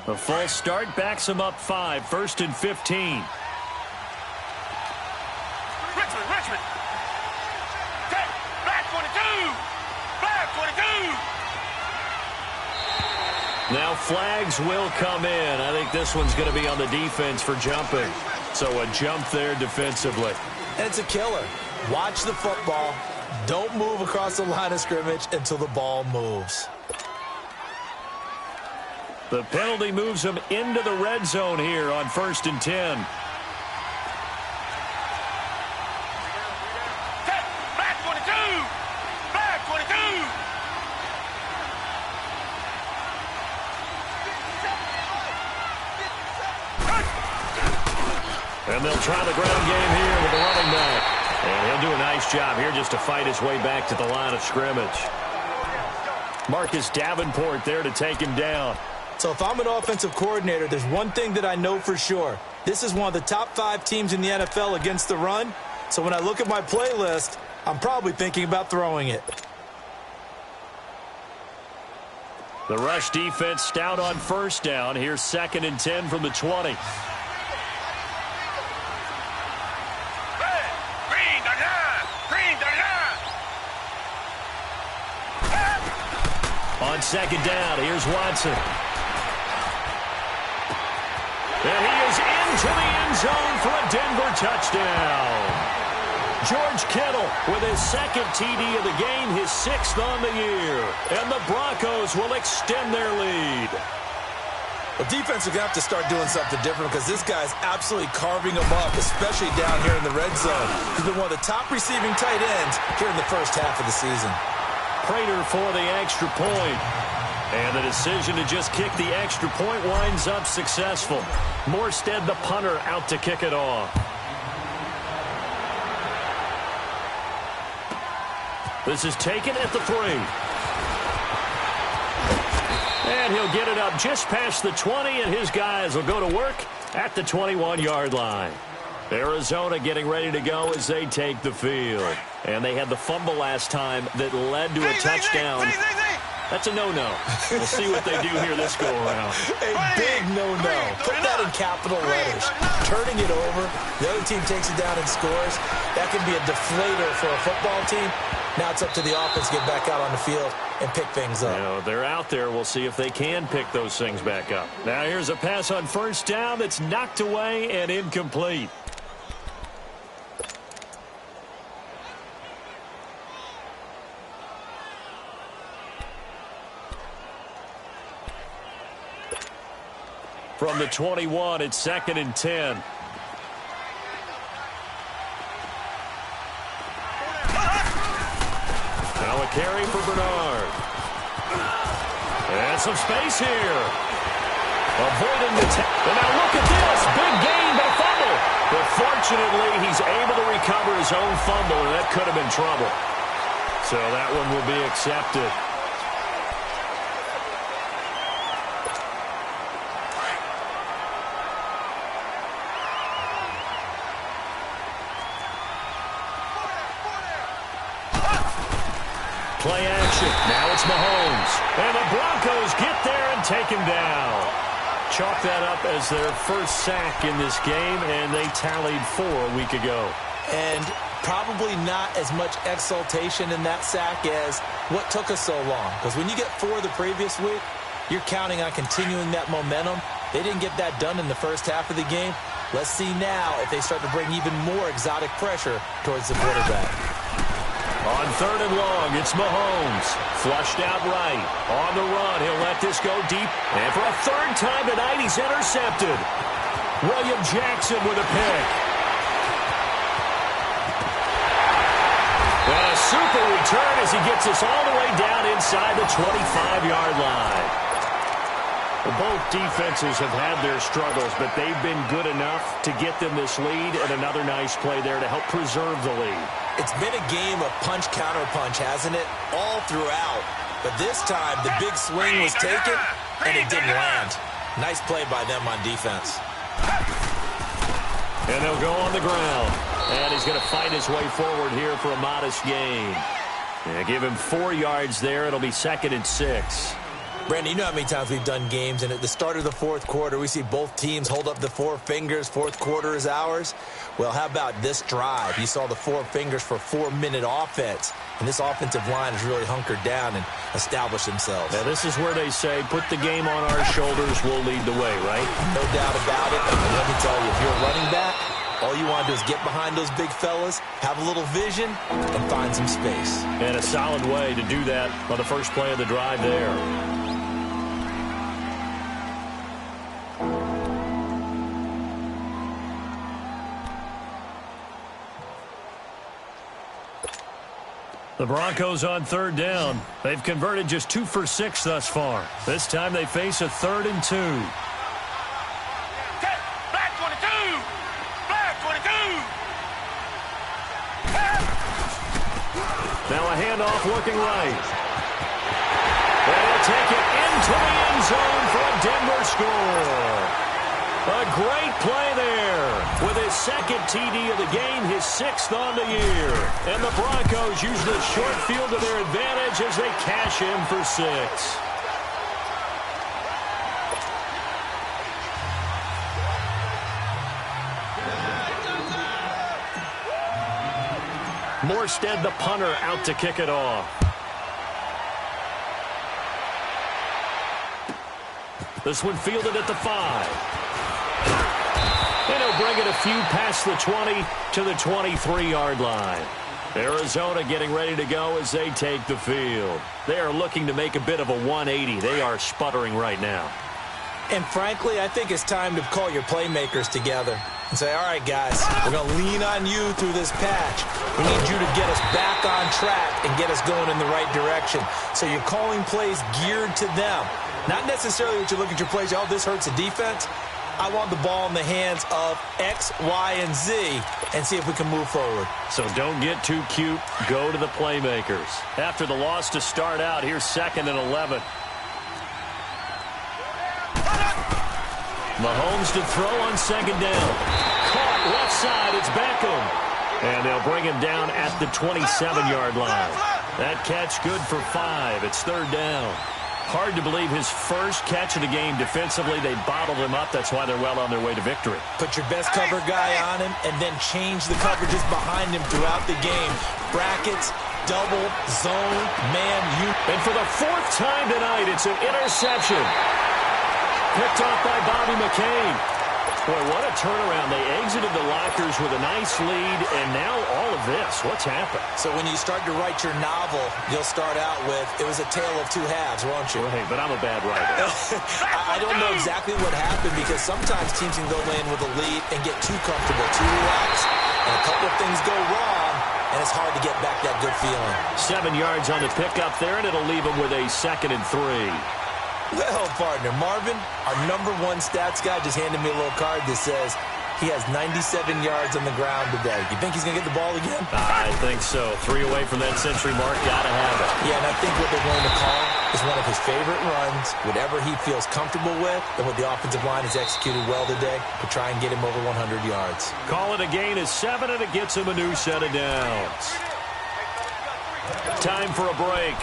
The false start backs him up 5, 1st and 15. Richmond. Black 22. Black 22. Now flags will come in. I think this one's going to be on the defense for jumping. So a jump there defensively. And it's a killer. Watch the football. Don't move across the line of scrimmage until the ball moves. The penalty moves him into the red zone here on 1st and 10. And they'll try the ground game here with the running back. And he'll do a nice job here just to fight his way back to the line of scrimmage. Marcus Davenport there to take him down. So if I'm an offensive coordinator, there's one thing that I know for sure. This is one of the top 5 teams in the NFL against the run. So when I look at my playlist, I'm probably thinking about throwing it. The rush defense stout on first down. Here's 2nd and 10 from the 20. On 2nd down, here's Watson. And he is into the end zone for a Denver touchdown. George Kittle with his 2nd TD of the game, his 6th on the year. And the Broncos will extend their lead. Well, defense are going to have to start doing something different because this guy's absolutely carving them up, especially down here in the red zone. He's been one of the top receiving tight ends here in the first half of the season. Prater for the extra point. And the decision to just kick the extra point winds up successful. Morstead, the punter, out to kick it off. This is taken at the 3. And he'll get it up just past the 20, and his guys will go to work at the 21-yard line. Arizona getting ready to go as they take the field. And they had the fumble last time that led to a touchdown. That's a no-no. We'll see what they do here this go-around. A big no-no. Put that in capital letters. Turning it over, the other team takes it down and scores. That can be a deflator for a football team. Now it's up to the offense to get back out on the field and pick things up. You know, they're out there. We'll see if they can pick those things back up. Now here's a pass on first down that's knocked away and incomplete. From the 21, it's 2nd and 10. Now a carry for Bernard. And some space here. Avoiding the and now look at this. Big gain, but a fumble. But fortunately, he's able to recover his own fumble, and that could have been trouble. So that one will be accepted. Play action. Now it's Mahomes. And the Broncos get there and take him down. Chalk that up as their first sack in this game, and they tallied 4 a week ago. And probably not as much exultation in that sack as what took us so long. Because when you get 4 the previous week, you're counting on continuing that momentum. They didn't get that done in the first half of the game. Let's see now if they start to bring even more exotic pressure towards the quarterback. On 3rd and long, it's Mahomes. Flushed out right. On the run, he'll let this go deep. And for a 3rd time tonight, he's intercepted. William Jackson with a pick. And a super return as he gets us all the way down inside the 25-yard line. Well, both defenses have had their struggles, but they've been good enough to get them this lead, and another nice play there to help preserve the lead. It's been a game of punch-counter-punch, hasn't it? All throughout. But this time, the big swing was taken, and it didn't land. Nice play by them on defense. And they'll go on the ground. And he's going to fight his way forward here for a modest gain. Yeah, give him 4 yards there. It'll be 2nd and 6. Brandon, you know how many times we've done games, and at the start of the 4th quarter, we see both teams hold up the 4 fingers. 4th quarter is ours. Well, how about this drive? You saw the 4 fingers for 4-minute offense, and this offensive line has really hunkered down and established themselves. Now, this is where they say, put the game on our shoulders, we'll lead the way, right? No doubt about it. And let me tell you, if you're a running back, all you want to do is get behind those big fellas, have a little vision, and find some space. And a solid way to do that on the first play of the drive there. The Broncos on 3rd down. They've converted just 2 for 6 thus far. This time they face a 3rd and 2. Black 22! Black handoff looking right. And he'll take it into the end zone for a Denver score. A great play there. With his second TD of the game, his 6th on the year. And the Broncos use the short field to their advantage as they cash in for 6. Morstead, the punter, out to kick it off. This one fielded at the 5. And he'll bring it a few past the 20 to the 23-yard line. Arizona getting ready to go as they take the field. They are looking to make a bit of a 180. They are sputtering right now. And frankly, I think it's time to call your playmakers together and say, all right, guys, we're going to lean on you through this patch. We need you to get us back on track and get us going in the right direction. So you're calling plays geared to them. Not necessarily that you look at your plays, oh, this hurts the defense. I want the ball in the hands of X, Y, and Z and see if we can move forward. So don't get too cute. Go to the playmakers. After the loss to start out, here's 2nd and 11. Mahomes to throw on 2nd down. Caught left side. It's Beckham. And they'll bring him down at the 27-yard line. That catch good for 5. It's 3rd down. Hard to believe his first catch of the game defensively. They bottled him up. That's why they're well on their way to victory. Put your best cover guy on him and then change the coverages behind him throughout the game. Brackets, double, zone, man, you. And for the 4th time tonight, it's an interception. Picked off by Bobby McCain. Boy, what a turnaround. They exited the lockers with a nice lead, and now all of this. What's happened? So when you start to write your novel, you'll start out with, it was a tale of 2 halves, won't you? Right, but I'm a bad writer. I don't know exactly what happened because sometimes teams can go in with a lead and get too comfortable, too relaxed, and a couple of things go wrong, and it's hard to get back that good feeling. 7 yards on the pickup there, and it'll leave them with a 2nd and 3. Well, partner, Marvin, our #1 stats guy just handed me a little card that says he has 97 yards on the ground today. You think he's going to get the ball again? I think so. 3 away from that century mark. Got to have it. Yeah, and I think what they're going to call is one of his favorite runs, whatever he feels comfortable with, and what the offensive line has executed well today to try and get him over 100 yards. Call it a gain is 7, and it gets him a new set of downs. Time for a break.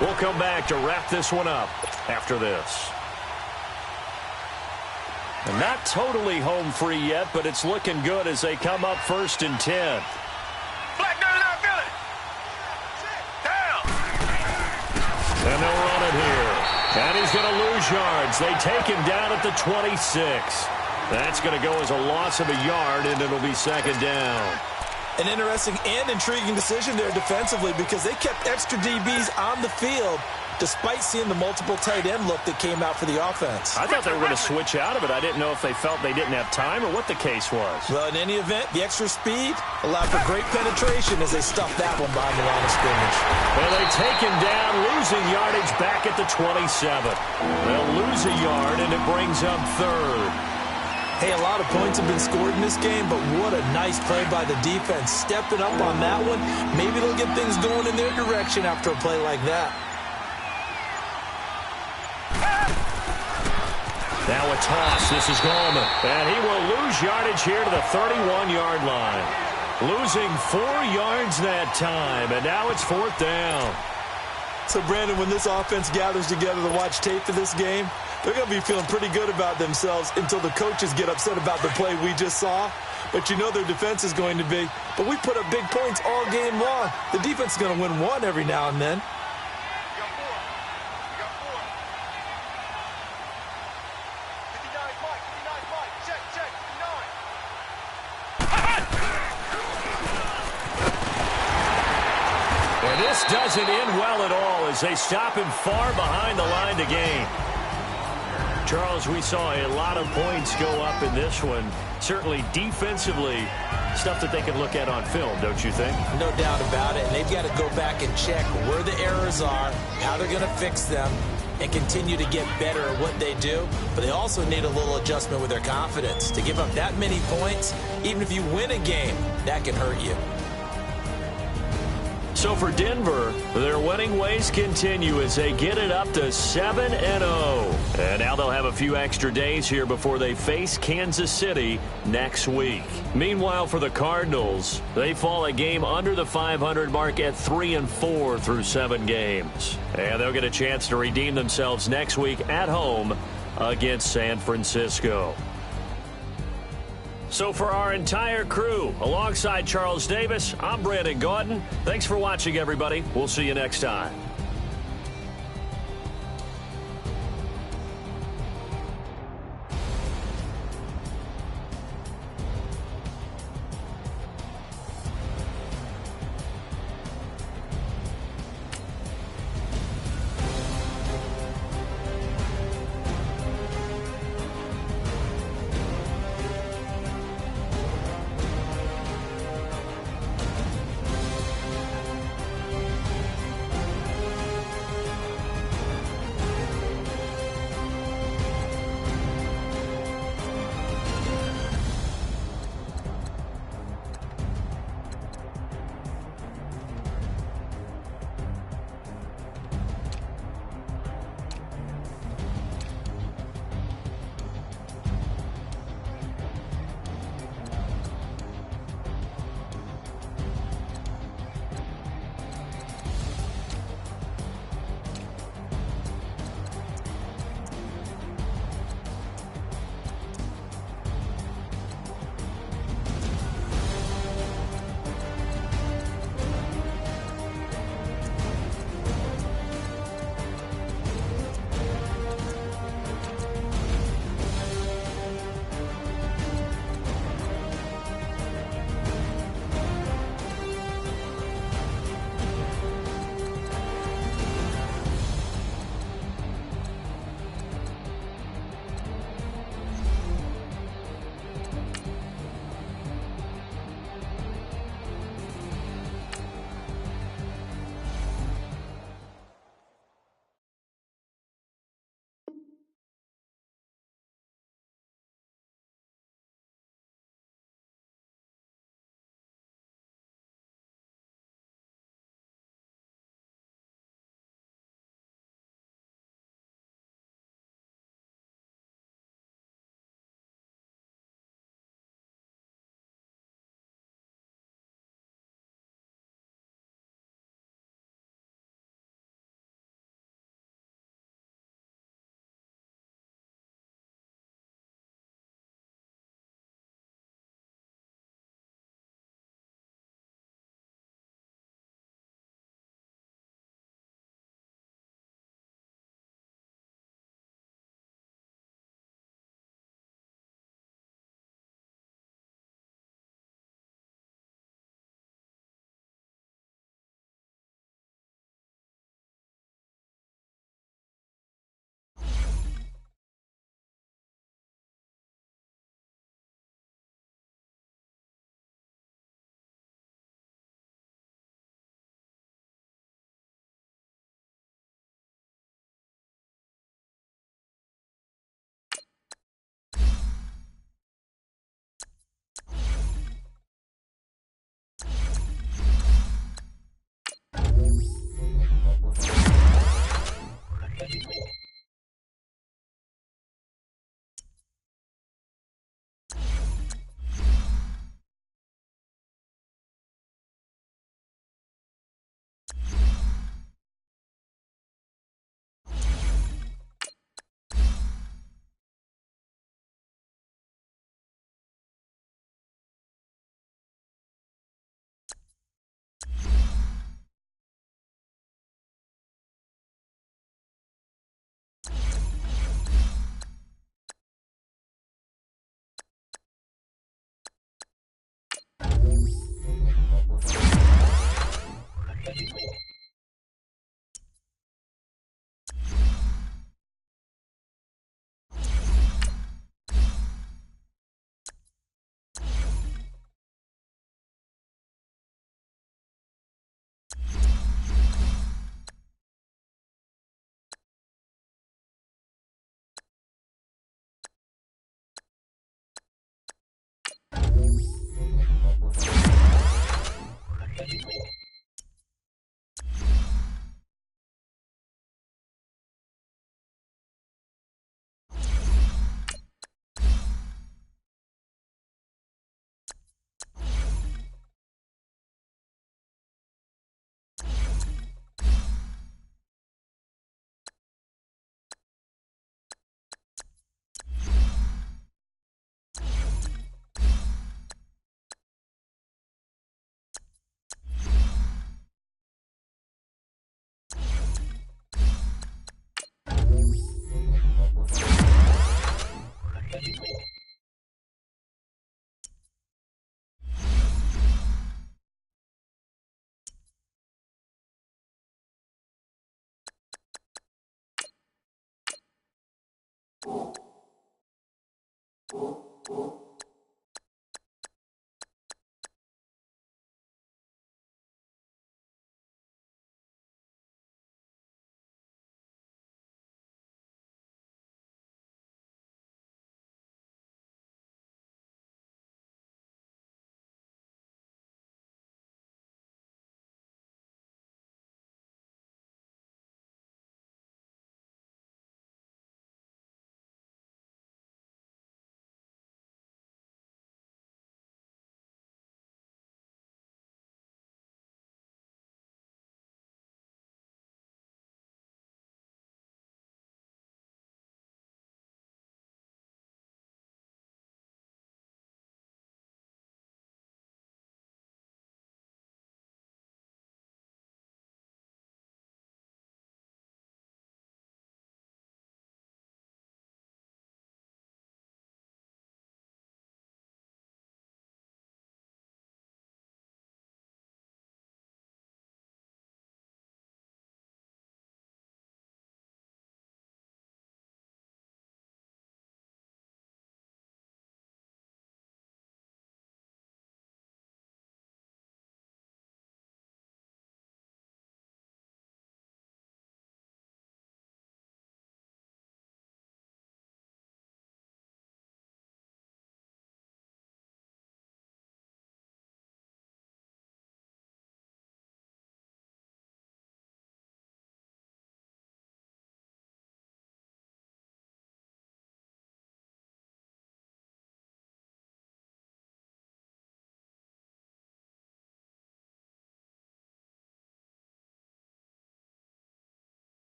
We'll come back to wrap this one up after this. And not totally home free yet, but it's looking good as they come up 1st and 10. Black down and Philly. Down. And they'll run it here. And he's going to lose yards. They take him down at the 26. That's going to go as a loss of a yard, and it'll be 2nd down. An interesting and intriguing decision there defensively because they kept extra DBs on the field despite seeing the multiple tight end look that came out for the offense. I thought they were going to switch out of it. I didn't know if they felt they didn't have time or what the case was. Well, in any event, the extra speed allowed for great penetration as they stuffed that one behind the line of scrimmage. Well, they take him down, losing yardage back at the 27. They'll lose a yard, and it brings up 3rd. Hey, a lot of points have been scored in this game, but what a nice play by the defense. Stepping up on that one, maybe they'll get things going in their direction after a play like that. Now a toss. This is Gallman. And he will lose yardage here to the 31-yard line. Losing 4 yards that time, and now it's 4th down. So, Brandon, when this offense gathers together to watch tape for this game, they're going to be feeling pretty good about themselves until the coaches get upset about the play we just saw. But you know their defense is going to be. But we put up big points all game long. The defense is going to win one every now and then. And this doesn't end well at all as they stop him far behind the line to gain. Charles, we saw a lot of points go up in this one. Certainly defensively, stuff that they can look at on film, don't you think? No doubt about it. And they've got to go back and check where the errors are, how they're going to fix them, and continue to get better at what they do. But they also need a little adjustment with their confidence. To give up that many points, even if you win a game, that can hurt you. So for Denver, their winning ways continue as they get it up to 7-0. And now they'll have a few extra days here before they face Kansas City next week. Meanwhile, for the Cardinals, they fall a game under the 500 mark at 3-4 through 7 games. And they'll get a chance to redeem themselves next week at home against San Francisco. So for our entire crew, alongside Charles Davis, I'm Brandon Gaudin. Thanks for watching, everybody. We'll see you next time.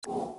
you.